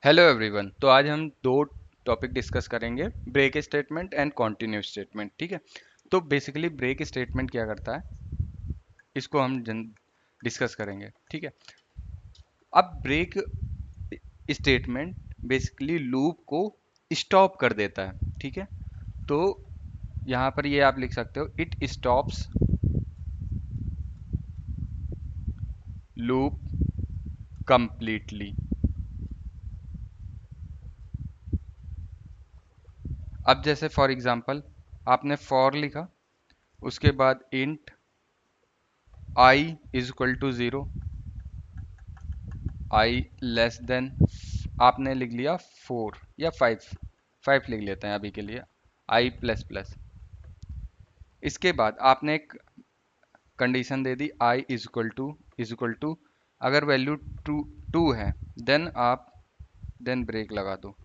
Hello everyone. तो आज हम दो टॉपिक डिस्कस करेंगे, break statement and continue statement. ठीक है। तो बेसिकली ब्रेक स्टेटमेंट क्या करता है, इसको हम डिस्कस करेंगे। ठीक है। अब ब्रेक स्टेटमेंट बेसिकली लूप को स्टॉप कर देता है। ठीक है। तो यहाँ पर ये आप लिख सकते हो, इट स्टॉप्स लूप कंप्लीटली। अब जैसे फॉर एग्जांपल आपने फॉर लिखा, उसके बाद int I is equal to 0, I less than, आपने लिख लिया 4 या 5, 5 लिख लेते हैं अभी के लिए, आई प्लस प्लस। इसके बाद आपने एक कंडीशन दे दी, आई इज इक्वल टू अगर वैल्यू टू टू है, देन आप देन ब्रेक लगा दो।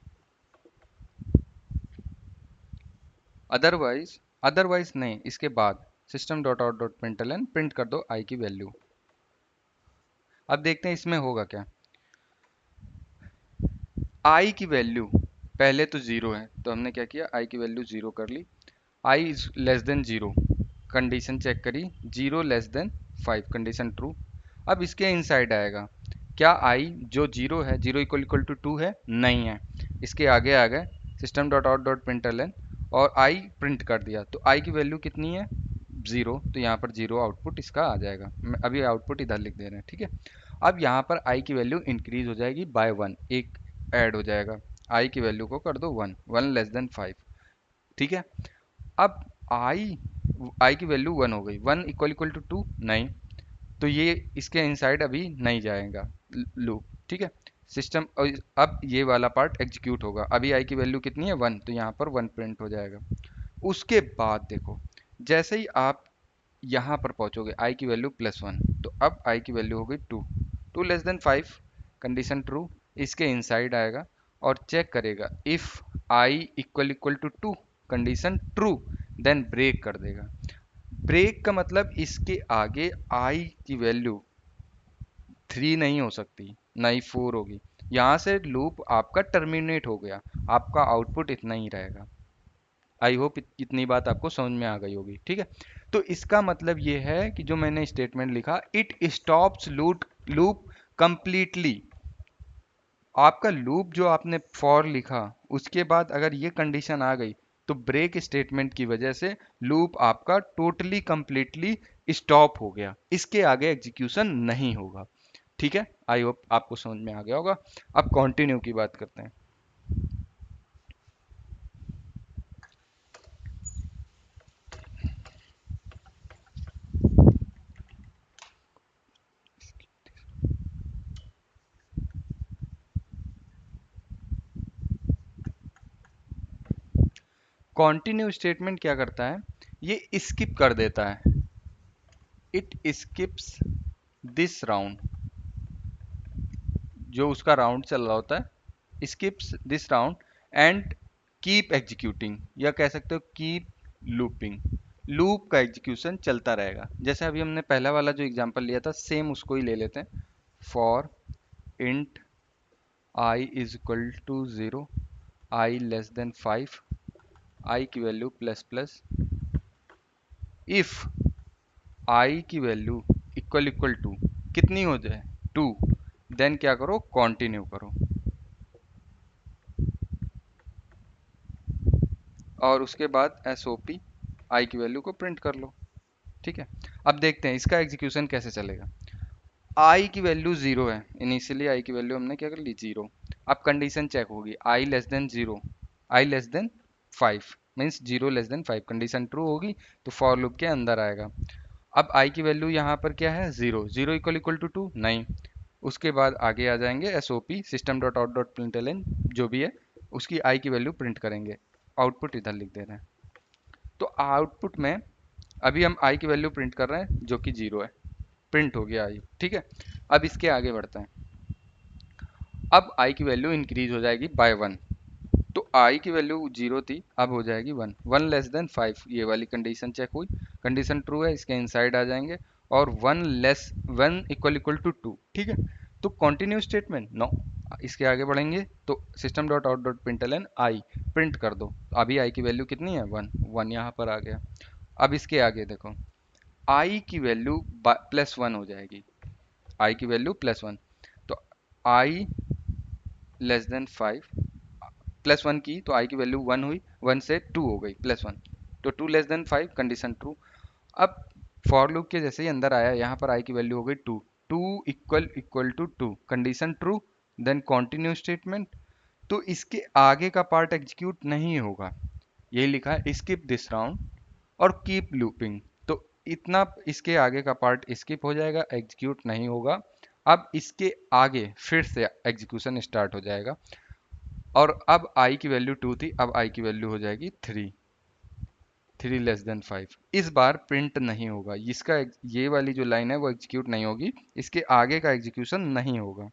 अदरवाइज अदरवाइज नहीं, इसके बाद system dot out dot println print कर दो आई की वैल्यू। अब देखते हैं इसमें होगा क्या। आई की वैल्यू पहले तो जीरो है, तो हमने क्या किया, आई की वैल्यू जीरो कर ली। I is less than zero, condition check करी, zero less than 5, condition true. अब इसके इनसाइड आएगा क्या, आई जो जीरो है, zero equal equal to two है, नहीं है। इसके आगे आ गए system dot out dot println और आई प्रिंट कर दिया, तो आई की वैल्यू कितनी है, जीरो, तो यहाँ पर जीरो आउटपुट इसका आ जाएगा। अभी आउटपुट इधर लिख दे रहे हैं। ठीक है। अब यहाँ पर आई की वैल्यू इंक्रीज हो जाएगी बाय वन, एक ऐड हो जाएगा। आई की वैल्यू को कर दो वन, वन लेस देन 5। ठीक है। अब आई आई की वैल्यू वन हो गई, one equal equal to two नहीं, तो ये इसके इनसाइड अभी नहीं जाएगा लूप। ठीक है। सिस्टम अब ये वाला पार्ट एग्जीक्यूट होगा, अभी आई की वैल्यू कितनी है, वन, तो यहाँ पर वन प्रिंट हो जाएगा। उसके बाद देखो, जैसे ही आप यहाँ पर पहुँचोगे आई की वैल्यू प्लस वन, तो अब आई की वैल्यू हो गई two, two less than 5, condition true. इसके इनसाइड आएगा और चेक करेगा, if I equal equal to two, condition true, then break कर देगा। ब्रेक का मतलब इसके आगे आई की वैल्यू थ्री नहीं हो सकती, ना ही फोर होगी। यहाँ से लूप आपका टर्मिनेट हो गया, आपका आउटपुट इतना ही रहेगा। आई होप इतनी बात आपको समझ में आ गई होगी। ठीक है। तो इसका मतलब ये है कि जो मैंने स्टेटमेंट लिखा, इट स्टॉप्स लूप कंप्लीटली। आपका लूप जो आपने फॉर लिखा, उसके बाद अगर ये कंडीशन आ गई, तो ब्रेक स्टेटमेंट की वजह से लूप आपका टोटली कंप्लीटली स्टॉप हो गया, इसके आगे एग्जीक्यूशन नहीं होगा। ठीक है। आई होप आपको समझ में आ गया होगा। अब कंटिन्यू की बात करते हैं। कंटिन्यू स्टेटमेंट क्या करता है, ये स्किप कर देता है, इट स्किप्स दिस राउंड, जो उसका राउंड चल रहा होता है, skips this round and keep executing, या कह सकते हो कीप लूपिंग। लूप का एग्जीक्यूशन चलता रहेगा। जैसे अभी हमने पहला वाला जो एग्जांपल लिया था, सेम उसको ही ले लेते हैं। For int I is equal to zero, I less than 5, I की value plus plus, if I की वैल्यू इक्वल इक्वल टू कितनी हो जाए, टू, देन क्या करो, कंटिन्यू करो, और उसके बाद एस ओ पी आई की वैल्यू को प्रिंट कर लो। ठीक है। अब देखते हैं इसका एग्जीक्यूशन कैसे चलेगा। आई की वैल्यू जीरो है, इनिशियली आई की वैल्यू हमने क्या कर ली, जीरो। अब कंडीशन चेक होगी, I less than zero, I less than 5, means zero less than 5, condition true होगी, तो फॉर लूप के अंदर आएगा। अब आई की वैल्यू यहाँ पर क्या है, zero, zero equal equal to two नहीं। उसके बाद आगे आ जाएंगे, S O P system dot out dot println जो भी है, उसकी आई की वैल्यू प्रिंट करेंगे। आउटपुट इधर लिख दे रहे हैं। तो आउटपुट में अभी हम आई की वैल्यू प्रिंट कर रहे हैं जो कि जीरो है, प्रिंट हो गया आई। ठीक है। अब इसके आगे बढ़ते हैं। अब आई की वैल्यू इंक्रीज हो जाएगी बाय वन, तो आई की वैल्यू जीरो थी, अब हो जाएगी वन, वन लेस देन 5, ये वाली कंडीशन चेक हुई, कंडीशन ट्रू है, इसके इनसाइड आ जाएंगे, और one less one equal equal to two. ठीक है। तो कंटिन्यू स्टेटमेंट नो, इसके आगे बढ़ेंगे तो system dot out dot println I print कर दो। अभी आई की वैल्यू कितनी है, 1, 1 यहाँ पर आ गया। अब इसके आगे देखो, आई की वैल्यू +1 हो जाएगी, आई की वैल्यू +1। तो आई लेस देन 5, +1 की तो आई की वैल्यू 1 हुई, 1 से 2 हो गई, +1, तो 2 लेस देन 5, कंडीशन ट्रू। अब फॉर लूप के जैसे ही अंदर आया, यहाँ पर आई की वैल्यू हो गई 2, 2 equal equal to 2, condition true. Then continue statement, तो इसके आगे का पार्ट एग्जीक्यूट नहीं होगा, यही लिखा है स्किप दिस राउंड और कीप लूपिंग। तो इतना इसके आगे का पार्ट स्किप हो जाएगा, एग्जीक्यूट नहीं होगा। अब इसके आगे फिर से एग्जीक्यूशन स्टार्ट हो जाएगा, और अब आई की वैल्यू 2 थी, अब आई की वैल्यू हो जाएगी 3, 3 लेस देन 5। इस बार प्रिंट नहीं होगा, इसका ये वाली जो लाइन है वो एग्जीक्यूट नहीं होगी, इसके आगे का एग्जीक्यूशन नहीं होगा,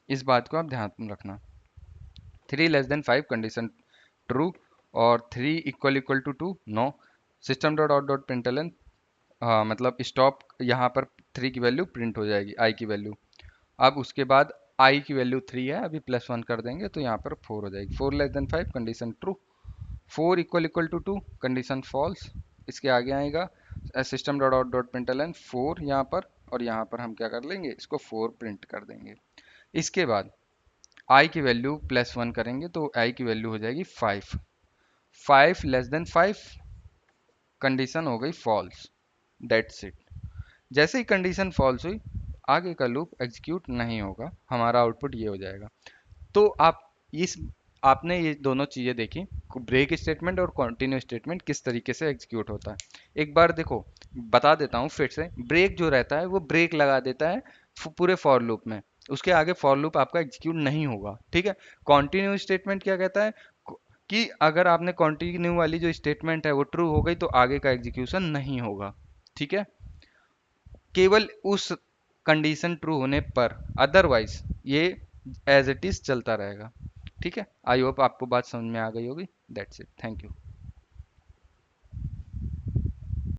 इस बात को आप ध्यान में रखना। 3 लेस देन 5 कंडीशन ट्रू, और 3 equal equal to 2 no. System dot out dot println, मतलब स्टॉप, यहाँ पर 3 की वैल्यू प्रिंट हो जाएगी, आई की वैल्यू। अब उसके बाद आई की वैल्यू 3 है, अभी +1 कर देंगे तो यहाँ पर 4 हो जाएगी, 4 less than 5 condition true, 4 equal equal to 2 condition false. इसके आगे आएगा system dot out dot println 4 यहाँ पर, और यहाँ पर हम क्या कर लेंगे, इसको 4 प्रिंट कर देंगे। इसके बाद आई की वैल्यू +1 करेंगे तो आई की वैल्यू हो जाएगी 5, 5 लेस देन 5 कंडीशन हो गई फॉल्स, दैट्स इट। जैसे ही कंडीशन फॉल्स हुई, आगे का लूप एग्जीक्यूट नहीं होगा, हमारा आउटपुट ये हो जाएगा। तो आप इस आपने ये दोनों चीज़ें देखी, ब्रेक स्टेटमेंट और कंटिन्यू स्टेटमेंट किस तरीके से एग्जीक्यूट होता है। एक बार देखो, बता देता हूँ फिर से, ब्रेक जो रहता है वो ब्रेक लगा देता है पूरे फॉर लूप में, उसके आगे फॉर लूप आपका एग्जीक्यूट नहीं होगा, ठीक है। कंटिन्यू स्टेटमेंट क्या कहता है कि अगर आपने कंटिन्यू वाली जो स्टेटमेंट है वो ट्रू हो गई तो आगे का एग्जीक्यूशन नहीं होगा, ठीक है, केवल उस कंडीशन ट्रू होने पर, अदरवाइज ये एज इट इज चलता रहेगा, ठीक है। आई होप आपको बात समझ में आ गई होगी। That's it, thank you.